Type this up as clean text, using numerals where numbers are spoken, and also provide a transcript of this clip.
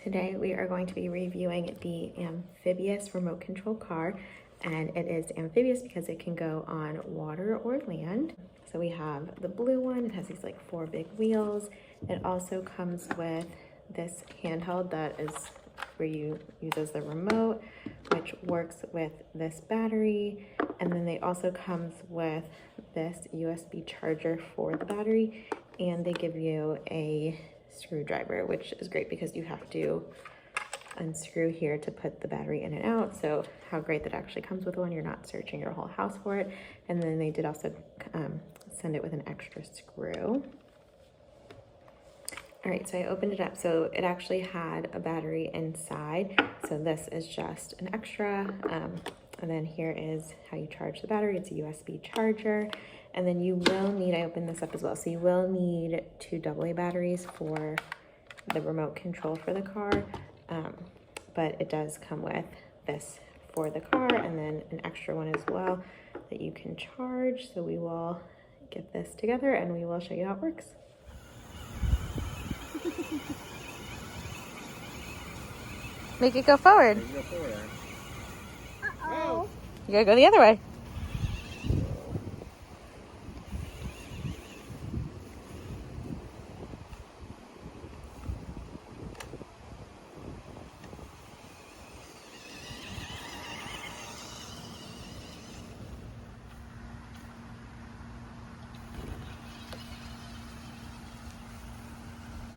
Today we are going to be reviewing the Amphibious remote control car, and it is amphibious because it can go on water or land. So we have the blue one. It has these like 4 big wheels. It also comes with this handheld that is where you use as the remote, which works with this battery. And then they also comes with this USB charger for the battery, and they give you a screwdriver, which is great because you have to unscrew here to put the battery in and out. So how great that actually comes with one. You're not searching your whole house for it. And then they did also send it with an extra screw. All right, so I opened it up. So it actually had a battery inside. So this is just an extra. And then here is how you charge the battery. It's a USB charger. And then you will need, I opened this up as well, so you will need 2 AA batteries for the remote control for the car. But it does come with this for the car and then an extra one as well that you can charge. So we will get this together and we will show you how it works. Make it go forward. Go forward. Uh-oh. You gotta go the other way.